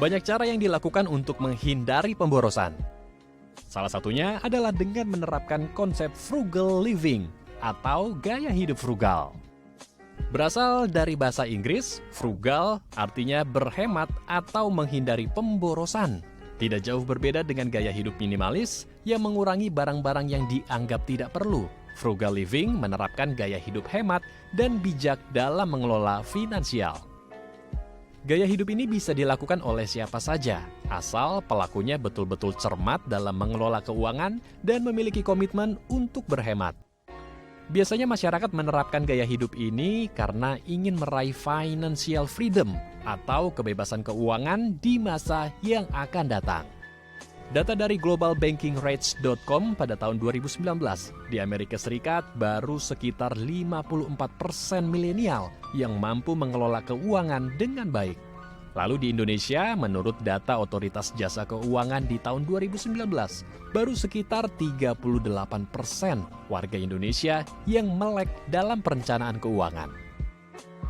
Banyak cara yang dilakukan untuk menghindari pemborosan. Salah satunya adalah dengan menerapkan konsep frugal living atau gaya hidup frugal. Berasal dari bahasa Inggris, frugal artinya berhemat atau menghindari pemborosan. Tidak jauh berbeda dengan gaya hidup minimalis yang mengurangi barang-barang yang dianggap tidak perlu. Frugal living menerapkan gaya hidup hemat dan bijak dalam mengelola finansial. Gaya hidup ini bisa dilakukan oleh siapa saja, asal pelakunya betul-betul cermat dalam mengelola keuangan dan memiliki komitmen untuk berhemat. Biasanya masyarakat menerapkan gaya hidup ini karena ingin meraih financial freedom atau kebebasan keuangan di masa yang akan datang. Data dari globalbankingrates.com pada tahun 2019, di Amerika Serikat baru sekitar 54% milenial yang mampu mengelola keuangan dengan baik. Lalu di Indonesia, menurut data Otoritas Jasa Keuangan di tahun 2019, baru sekitar 38% warga Indonesia yang melek dalam perencanaan keuangan.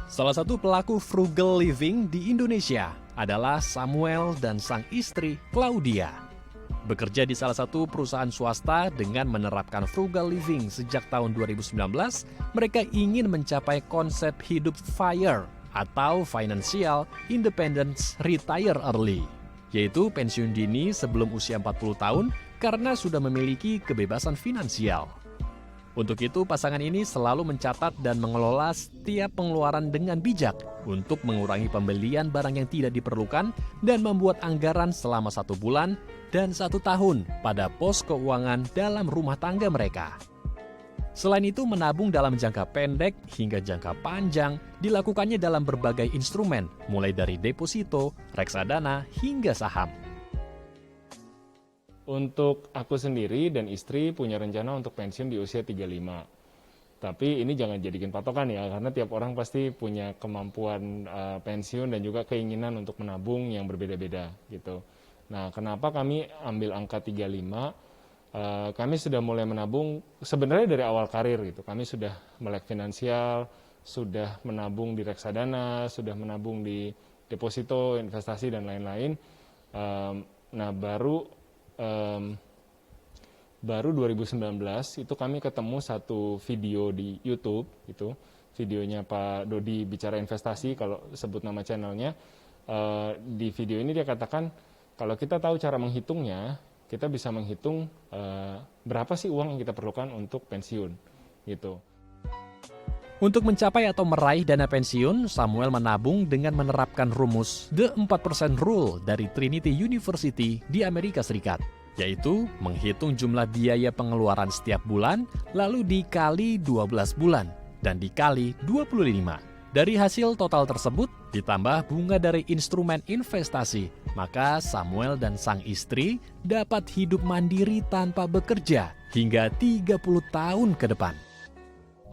Salah satu pelaku frugal living di Indonesia adalah Samuel dan sang istri Claudia. Bekerja di salah satu perusahaan swasta dengan menerapkan frugal living sejak tahun 2019, mereka ingin mencapai konsep hidup FIRE atau Financial Independence Retire Early, yaitu pensiun dini sebelum usia 40 tahun karena sudah memiliki kebebasan finansial. Untuk itu, pasangan ini selalu mencatat dan mengelola setiap pengeluaran dengan bijak untuk mengurangi pembelian barang yang tidak diperlukan dan membuat anggaran selama 1 bulan dan 1 tahun pada pos keuangan dalam rumah tangga mereka. Selain itu, menabung dalam jangka pendek hingga jangka panjang dilakukannya dalam berbagai instrumen, mulai dari deposito, reksadana, hingga saham. Untuk aku sendiri dan istri punya rencana untuk pensiun di usia 35. Tapi ini jangan jadikan patokan ya, karena tiap orang pasti punya kemampuan pensiun dan juga keinginan untuk menabung yang berbeda-beda gitu. Nah, kenapa kami ambil angka 35? Kami sudah mulai menabung sebenarnya dari awal karir gitu. Kami sudah melek finansial, sudah menabung di reksadana, sudah menabung di deposito, investasi dan lain-lain. Nah, baru 2019 itu kami ketemu satu video di YouTube itu, videonya Pak Dodi bicara investasi kalau sebut nama channelnya. Di video ini dia katakan kalau kita tahu cara menghitungnya, kita bisa menghitung berapa sih uang yang kita perlukan untuk pensiun gitu. Untuk mencapai atau meraih dana pensiun, Samuel menabung dengan menerapkan rumus The 4% Rule dari Trinity University di Amerika Serikat, yaitu menghitung jumlah biaya pengeluaran setiap bulan, lalu dikali 12 bulan, dan dikali 25. Dari hasil total tersebut, ditambah bunga dari instrumen investasi, maka Samuel dan sang istri dapat hidup mandiri tanpa bekerja hingga 30 tahun ke depan.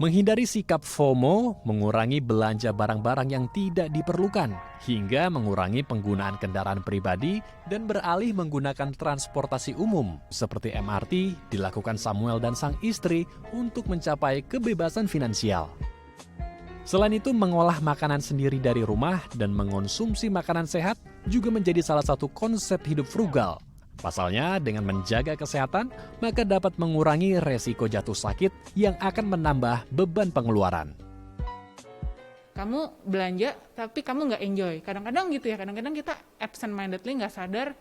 Menghindari sikap FOMO, mengurangi belanja barang-barang yang tidak diperlukan, hingga mengurangi penggunaan kendaraan pribadi dan beralih menggunakan transportasi umum seperti MRT dilakukan Samuel dan sang istri untuk mencapai kebebasan finansial. Selain itu, mengolah makanan sendiri dari rumah dan mengonsumsi makanan sehat juga menjadi salah satu konsep hidup frugal. Pasalnya, dengan menjaga kesehatan, maka dapat mengurangi resiko jatuh sakit yang akan menambah beban pengeluaran. Kamu belanja, tapi kamu nggak enjoy. Kadang-kadang gitu ya, kadang-kadang kita absent-mindedly nggak sadar.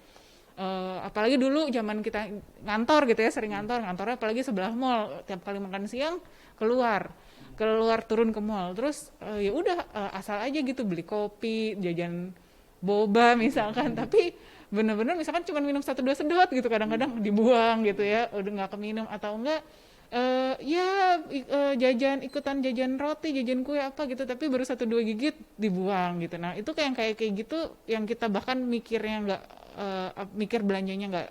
Apalagi dulu zaman kita ngantor gitu ya, sering ngantornya apalagi sebelah mall. Tiap kali makan siang, keluar turun ke mall. Terus ya udah asal aja gitu, beli kopi, jajan boba misalkan, tapi bener-bener misalkan cuma minum 1-2 sedot gitu, kadang-kadang dibuang gitu ya, udah nggak keminum, atau enggak ikutan jajan roti, jajan kue apa gitu, tapi baru 1-2 gigit dibuang gitu. Nah itu kayak gitu yang kita bahkan mikirnya nggak mikir belanjanya nggak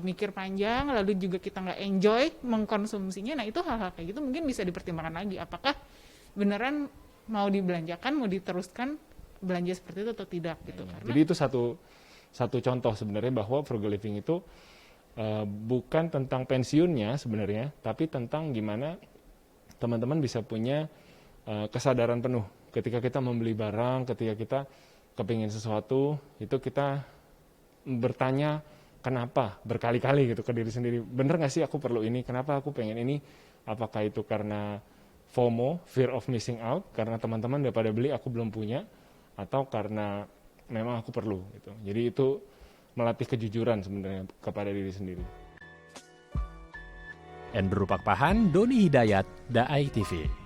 mikir panjang, lalu juga kita nggak enjoy mengkonsumsinya. Nah itu hal-hal kayak gitu mungkin bisa dipertimbangkan lagi, apakah beneran mau dibelanjakan, mau diteruskan belanja seperti itu atau tidak gitu. Karena jadi itu satu contoh sebenarnya bahwa frugal living itu bukan tentang pensiunnya sebenarnya, tapi tentang gimana teman-teman bisa punya kesadaran penuh ketika kita membeli barang, ketika kita kepingin sesuatu, itu kita bertanya kenapa berkali-kali gitu ke diri sendiri. Bener nggak sih aku perlu ini? Kenapa aku pengen ini? Apakah itu karena FOMO, fear of missing out, karena teman-teman udah pada beli aku belum punya, atau karena memang aku perlu gitu. Jadi itu melatih kejujuran sebenarnya kepada diri sendiri. Andrew Pakpahan, Doni Hidayat, Daai TV.